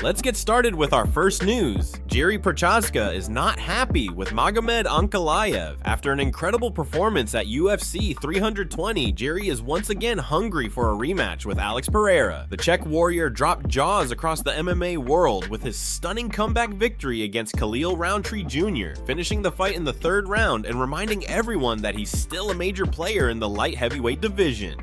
Let's get started with our first news. Prochazka is not happy with Magomed Ankalaev. After an incredible performance at UFC 320, Jiri is once again hungry for a rematch with Alex Pereira. The Czech warrior dropped jaws across the MMA world with his stunning comeback victory against Khalil Roundtree Jr., finishing the fight in the third round and reminding everyone that he's still a major player in the light heavyweight division.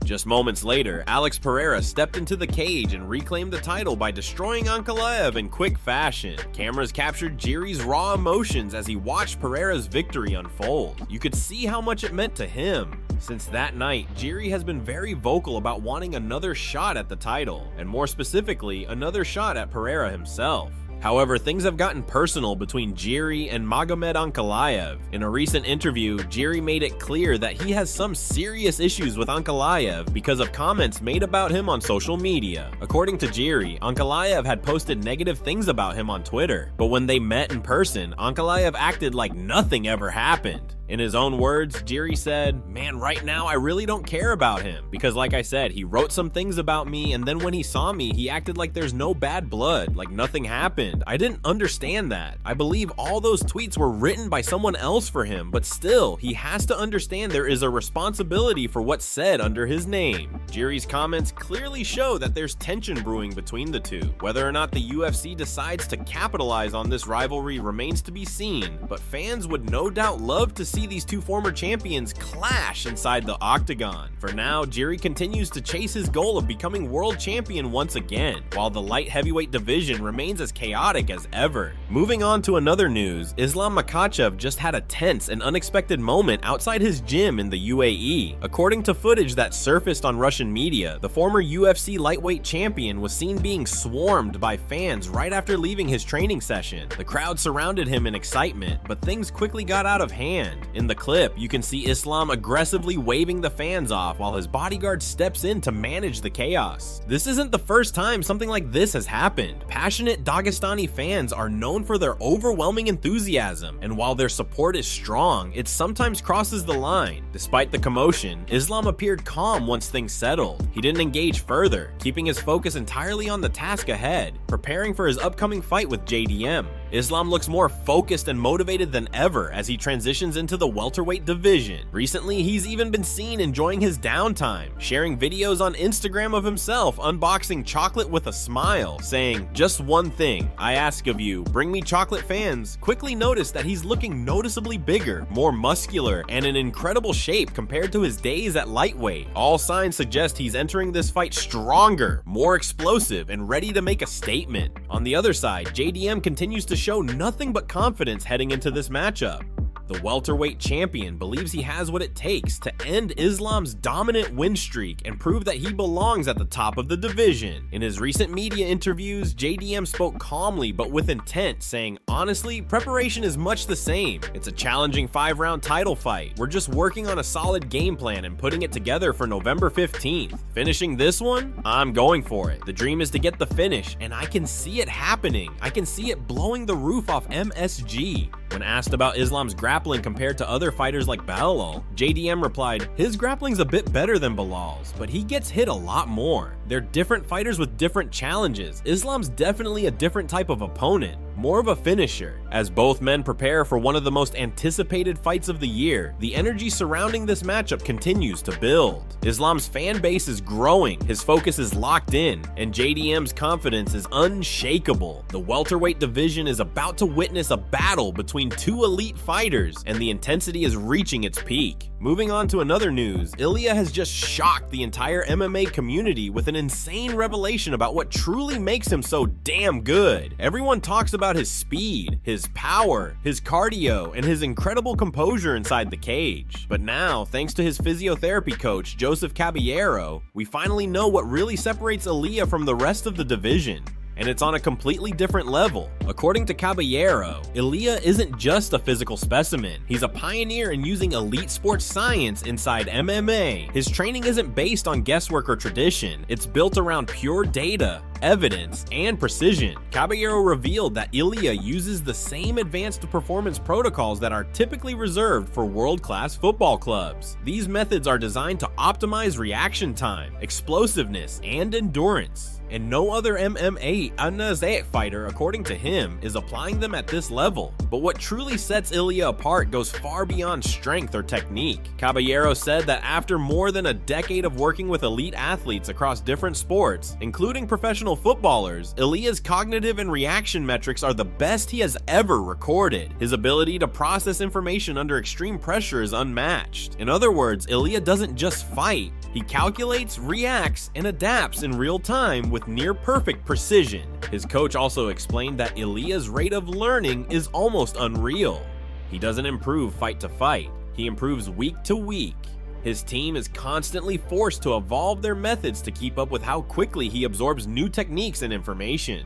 Just moments later, Alex Pereira stepped into the cage and reclaimed the title by destroying Ankalaev in quick fashion. Cameras captured Jiri's raw emotions as he watched Pereira's victory unfold. You could see how much it meant to him. Since that night, Jiri has been very vocal about wanting another shot at the title, and more specifically, another shot at Pereira himself. However, things have gotten personal between Jiri and Magomed Ankalaev. In a recent interview, Jiri made it clear that he has some serious issues with Ankalaev because of comments made about him on social media. According to Jiri, Ankalaev had posted negative things about him on Twitter, but when they met in person, Ankalaev acted like nothing ever happened. In his own words, Jiri said, "Man, right now I really don't care about him because like I said, he wrote some things about me and then when he saw me, he acted like there's no bad blood, like nothing happened. I didn't understand that. I believe all those tweets were written by someone else for him, but still, he has to understand there is a responsibility for what's said under his name." Jiri's comments clearly show that there's tension brewing between the two. Whether or not the UFC decides to capitalize on this rivalry remains to be seen, but fans would no doubt love to see these two former champions clash inside the octagon. For now, Jiri continues to chase his goal of becoming world champion once again, while the light heavyweight division remains as chaotic as ever. Moving on to another news, Islam Makhachev just had a tense and unexpected moment outside his gym in the UAE. According to footage that surfaced on Russian media, the former UFC lightweight champion was seen being swarmed by fans right after leaving his training session. The crowd surrounded him in excitement, but things quickly got out of hand. In the clip, you can see Islam aggressively waving the fans off while his bodyguard steps in to manage the chaos. This isn't the first time something like this has happened. Passionate Dagestani fans are known for their overwhelming enthusiasm, and while their support is strong, it sometimes crosses the line. Despite the commotion, Islam appeared calm once things settled. He didn't engage further, keeping his focus entirely on the task ahead, preparing for his upcoming fight with JDM. Islam looks more focused and motivated than ever as he transitions into the welterweight division. Recently, he's even been seen enjoying his downtime, sharing videos on Instagram of himself unboxing chocolate with a smile, saying, "Just one thing I ask of you, bring me chocolate." Fans quickly noticed that he's looking noticeably bigger, more muscular, and in incredible shape compared to his days at lightweight. All signs suggest he's entering this fight stronger, more explosive, and ready to make a statement. On the other side, JDM continues to show nothing but confidence heading into this matchup. The welterweight champion believes he has what it takes to end Islam's dominant win streak and prove that he belongs at the top of the division. In his recent media interviews, JDM spoke calmly but with intent, saying, "Honestly, preparation is much the same. It's a challenging 5-round title fight. We're just working on a solid game plan and putting it together for November 15th. Finishing this one? I'm going for it. The dream is to get the finish, and I can see it happening. I can see it blowing the roof off MSG." When asked about Islam's grappling compared to other fighters like Bilal, JDM replied, "His grappling's a bit better than Bilal's, but he gets hit a lot more. They're different fighters with different challenges. Islam's definitely a different type of opponent, more of a finisher." As both men prepare for one of the most anticipated fights of the year, the energy surrounding this matchup continues to build. Islam's fan base is growing, his focus is locked in, and JDM's confidence is unshakable. The welterweight division is about to witness a battle between two elite fighters, and the intensity is reaching its peak. Moving on to another news, Ilya has just shocked the entire MMA community with an insane revelation about what truly makes him so damn good. Everyone talks about his speed, his power, his cardio, and his incredible composure inside the cage. But now, thanks to his physiotherapy coach, Joseph Caballero, we finally know what really separates Ilya from the rest of the division. And it's on a completely different level. According to Caballero, Ilya isn't just a physical specimen. He's a pioneer in using elite sports science inside MMA. His training isn't based on guesswork or tradition. It's built around pure data, evidence, and precision. Caballero revealed that Ilya uses the same advanced performance protocols that are typically reserved for world-class football clubs. These methods are designed to optimize reaction time, explosiveness, and endurance. And no other MMA fighter, according to him, is applying them at this level. But what truly sets Ilya apart goes far beyond strength or technique. Caballero said that after more than a decade of working with elite athletes across different sports, including professional footballers, Ilya's cognitive and reaction metrics are the best he has ever recorded. His ability to process information under extreme pressure is unmatched. In other words, Ilya doesn't just fight, he calculates, reacts, and adapts in real time with near-perfect precision. His coach also explained that Ilya's rate of learning is almost unreal. He doesn't improve fight to fight, he improves week to week. His team is constantly forced to evolve their methods to keep up with how quickly he absorbs new techniques and information.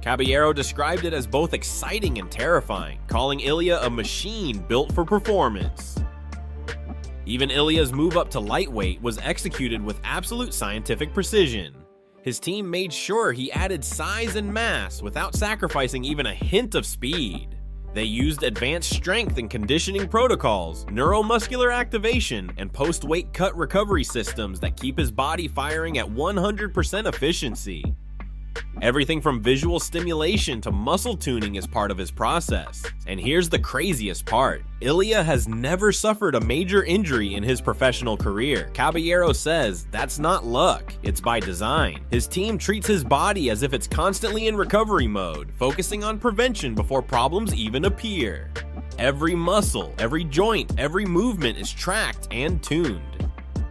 Caballero described it as both exciting and terrifying, calling Ilya a machine built for performance. Even Ilya's move up to lightweight was executed with absolute scientific precision. His team made sure he added size and mass without sacrificing even a hint of speed. They used advanced strength and conditioning protocols, neuromuscular activation, and post-weight cut recovery systems that keep his body firing at 100% efficiency. Everything from visual stimulation to muscle tuning is part of his process. And here's the craziest part. Ilya has never suffered a major injury in his professional career. Caballero says that's not luck, it's by design. His team treats his body as if it's constantly in recovery mode, focusing on prevention before problems even appear. Every muscle, every joint, every movement is tracked and tuned.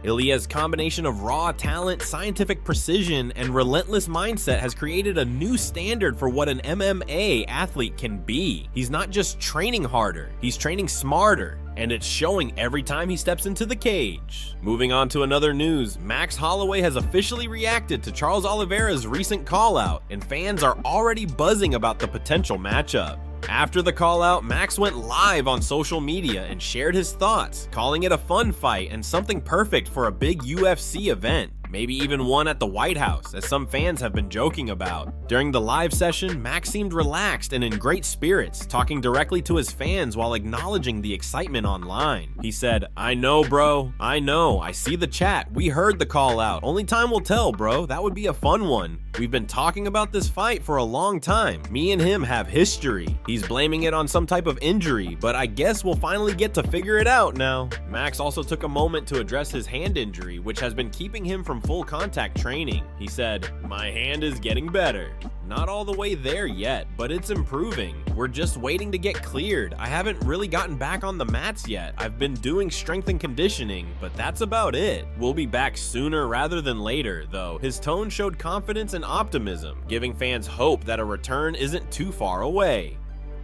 Ilya's combination of raw talent, scientific precision, and relentless mindset has created a new standard for what an MMA athlete can be. He's not just training harder, he's training smarter, and it's showing every time he steps into the cage. Moving on to another news, Max Holloway has officially reacted to Charles Oliveira's recent call-out, and fans are already buzzing about the potential matchup. After the call-out, Max went live on social media and shared his thoughts, calling it a fun fight and something perfect for a big UFC event. Maybe even one at the White House, as some fans have been joking about. During the live session, Max seemed relaxed and in great spirits, talking directly to his fans while acknowledging the excitement online. He said, "I know, bro. I know. I see the chat. We heard the call out. Only time will tell, bro. That would be a fun one. We've been talking about this fight for a long time. Me and him have history. He's blaming it on some type of injury, but I guess we'll finally get to figure it out now." Max also took a moment to address his hand injury, which has been keeping him from full contact training. He said, "My hand is getting better. Not all the way there yet, but it's improving. We're just waiting to get cleared. I haven't really gotten back on the mats yet. I've been doing strength and conditioning, but that's about it. We'll be back sooner rather than later," though. His tone showed confidence and optimism, giving fans hope that a return isn't too far away.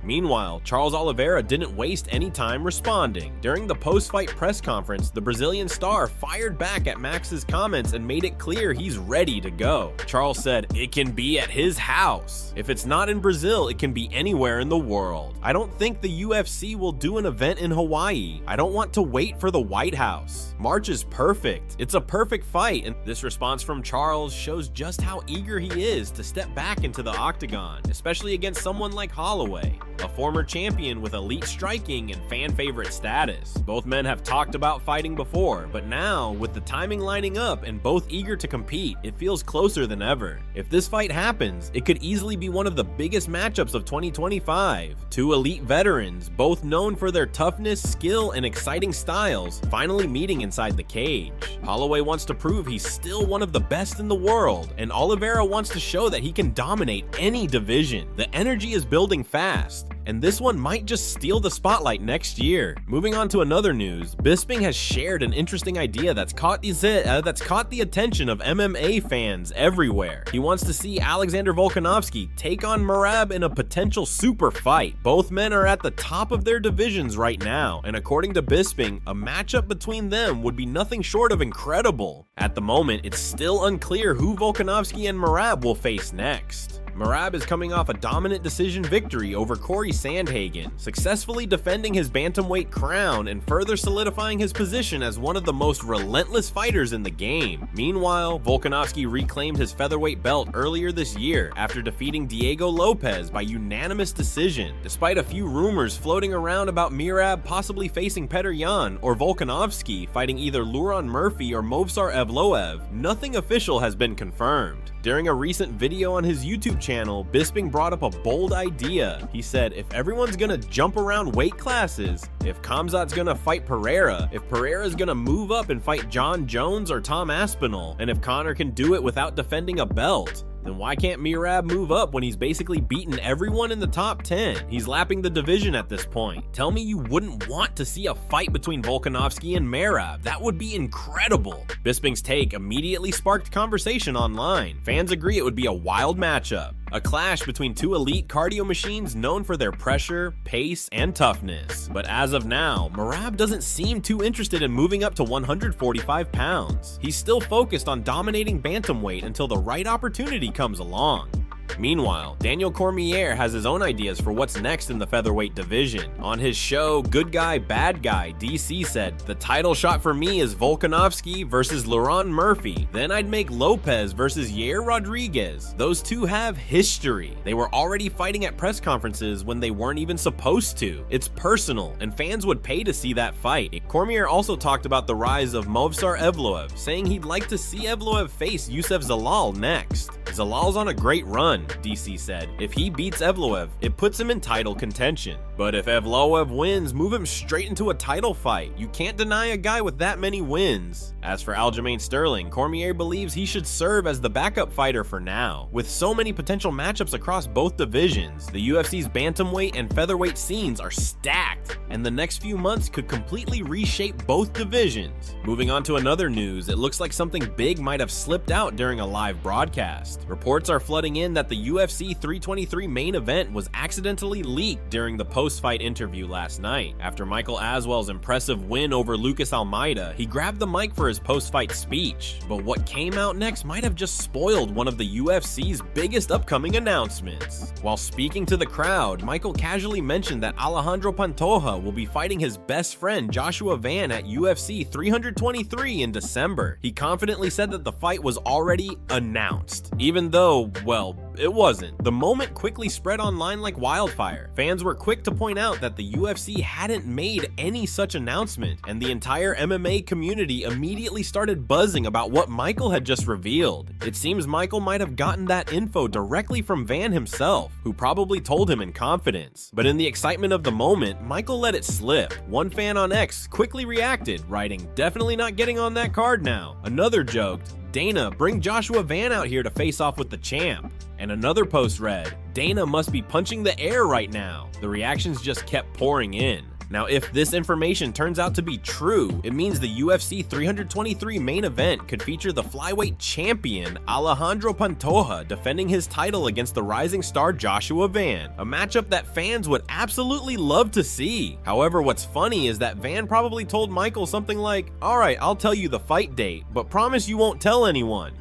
Meanwhile, Charles Oliveira didn't waste any time responding. During the post-fight press conference, the Brazilian star fired back at Max's comments and made it clear he's ready to go. Charles said, "It can be at his house. If it's not in Brazil, it can be anywhere in the world. I don't think the UFC will do an event in Hawaii. I don't want to wait for the White House. March is perfect. It's a perfect fight." And this response from Charles shows just how eager he is to step back into the octagon, especially against someone like Holloway, a former champion with elite striking and fan favorite status. Both men have talked about fighting before, but now, with the timing lining up and both eager to compete, it feels closer than ever. If this fight happens, it could easily be one of the biggest matchups of 2025. Two elite veterans, both known for their toughness, skill, and exciting styles, finally meeting inside the cage. Holloway wants to prove he's still one of the best in the world, and Oliveira wants to show that he can dominate any division. The energy is building fast, and this one might just steal the spotlight next year. Moving on to another news, Bisping has shared an interesting idea that's caught the attention of MMA fans everywhere. He wants to see Alexander Volkanovski take on Merab in a potential super fight. Both men are at the top of their divisions right now, and according to Bisping, a matchup between them would be nothing short of incredible. At the moment, it's still unclear who Volkanovski and Merab will face next. Merab is coming off a dominant decision victory over Corey Sandhagen, successfully defending his bantamweight crown and further solidifying his position as one of the most relentless fighters in the game. Meanwhile, Volkanovski reclaimed his featherweight belt earlier this year after defeating Diego Lopez by unanimous decision, despite a few rumors floating around about Merab possibly facing Petr Yan or Volkanovski fighting either Luron Murphy or Movsar Evloev. Nothing official has been confirmed. During a recent video on his YouTube channel, Bisping brought up a bold idea. He said, if everyone's gonna jump around weight classes, if Khamzat's gonna fight Pereira, if Pereira's gonna move up and fight John Jones or Tom Aspinall, and if Conor can do it without defending a belt, then why can't Merab move up when he's basically beaten everyone in the top 10? He's lapping the division at this point. Tell me you wouldn't want to see a fight between Volkanovski and Merab. That would be incredible. Bisping's take immediately sparked conversation online. Fans agree it would be a wild matchup. A clash between two elite cardio machines known for their pressure, pace, and toughness. But as of now, Merab doesn't seem too interested in moving up to 145 pounds. He's still focused on dominating bantamweight until the right opportunity comes along. Meanwhile, Daniel Cormier has his own ideas for what's next in the featherweight division. On his show, Good Guy, Bad Guy, DC said, the title shot for me is Volkanovski versus Luron Murphy. Then I'd make Lopez versus Yair Rodriguez. Those two have history. They were already fighting at press conferences when they weren't even supposed to. It's personal, and fans would pay to see that fight. Cormier also talked about the rise of Movsar Evloev, saying he'd like to see Evloev face Youssef Zalal next. Zalal's on a great run, DC said. If he beats Evloev, it puts him in title contention. But if Evloev wins, move him straight into a title fight. You can't deny a guy with that many wins. As for Aljamain Sterling, Cormier believes he should serve as the backup fighter for now. With so many potential matchups across both divisions, the UFC's bantamweight and featherweight scenes are stacked, and the next few months could completely reshape both divisions. Moving on to another news, it looks like something big might have slipped out during a live broadcast. Reports are flooding in that the UFC 323 main event was accidentally leaked during the post-fight interview last night. After Michael Aswell's impressive win over Lucas Almeida, he grabbed the mic for his post-fight speech. But what came out next might have just spoiled one of the UFC's biggest upcoming announcements. While speaking to the crowd, Michael casually mentioned that Alejandro Pantoja will be fighting his best friend Joshua Van at UFC 323 in December. He confidently said that the fight was already announced, even though, well, it wasn't. The moment quickly spread online like wildfire. Fans were quick to point out that the UFC hadn't made any such announcement, and the entire MMA community immediately started buzzing about what Michael had just revealed. It seems Michael might have gotten that info directly from Van himself, who probably told him in confidence. But in the excitement of the moment, Michael let it slip. One fan on X quickly reacted, writing, "Definitely not getting on that card now." Another joked, "Dana, bring Joshua Van out here to face off with the champ." And another post read, "Dana must be punching the air right now." The reactions just kept pouring in. Now, if this information turns out to be true, it means the UFC 323 main event could feature the flyweight champion Alejandro Pantoja defending his title against the rising star Joshua Van, a matchup that fans would absolutely love to see. However, what's funny is that Van probably told Michael something like, "Alright, I'll tell you the fight date, but promise you won't tell anyone."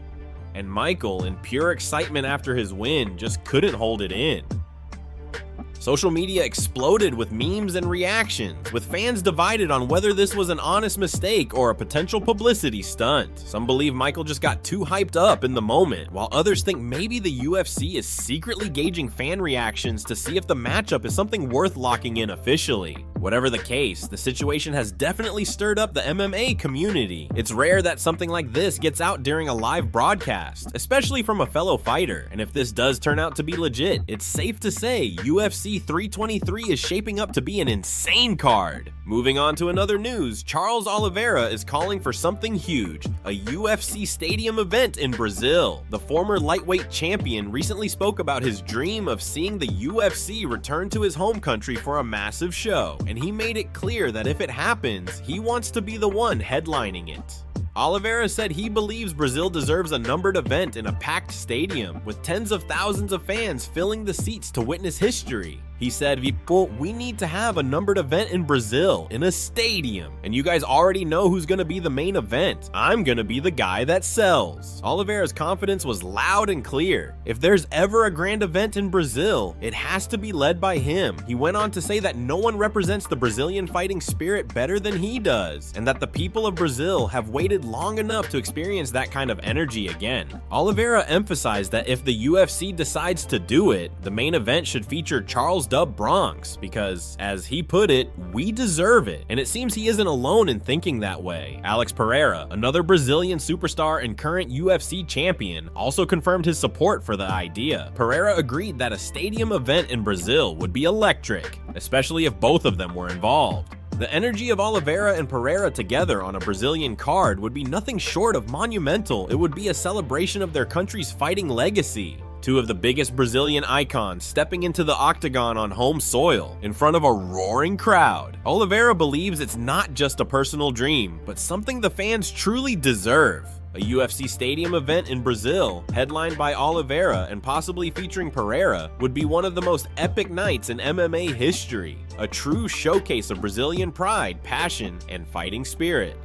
And Michael, in pure excitement after his win, just couldn't hold it in. Social media exploded with memes and reactions, with fans divided on whether this was an honest mistake or a potential publicity stunt. Some believe Michael just got too hyped up in the moment, while others think maybe the UFC is secretly gauging fan reactions to see if the matchup is something worth locking in officially. Whatever the case, the situation has definitely stirred up the MMA community. It's rare that something like this gets out during a live broadcast, especially from a fellow fighter, and if this does turn out to be legit, it's safe to say UFC 323 is shaping up to be an insane card. Moving on to another news, Charles Oliveira is calling for something huge, a UFC stadium event in Brazil. The former lightweight champion recently spoke about his dream of seeing the UFC return to his home country for a massive show, and he made it clear that if it happens, he wants to be the one headlining it. Oliveira said he believes Brazil deserves a numbered event in a packed stadium, with tens of thousands of fans filling the seats to witness history. He said, we need to have a numbered event in Brazil, in a stadium, and you guys already know who's gonna be the main event. I'm gonna be the guy that sells. Oliveira's confidence was loud and clear. If there's ever a grand event in Brazil, it has to be led by him. He went on to say that no one represents the Brazilian fighting spirit better than he does, and that the people of Brazil have waited long enough to experience that kind of energy again. Oliveira emphasized that if the UFC decides to do it, the main event should feature Charles Dub Bronx, because, as he put it, we deserve it. And it seems he isn't alone in thinking that way. Alex Pereira, another Brazilian superstar and current UFC champion, also confirmed his support for the idea. Pereira agreed that a stadium event in Brazil would be electric, especially if both of them were involved. The energy of Oliveira and Pereira together on a Brazilian card would be nothing short of monumental. It would be a celebration of their country's fighting legacy. Two of the biggest Brazilian icons stepping into the octagon on home soil, in front of a roaring crowd. Oliveira believes it's not just a personal dream, but something the fans truly deserve. A UFC stadium event in Brazil, headlined by Oliveira and possibly featuring Pereira, would be one of the most epic nights in MMA history. A true showcase of Brazilian pride, passion, and fighting spirit.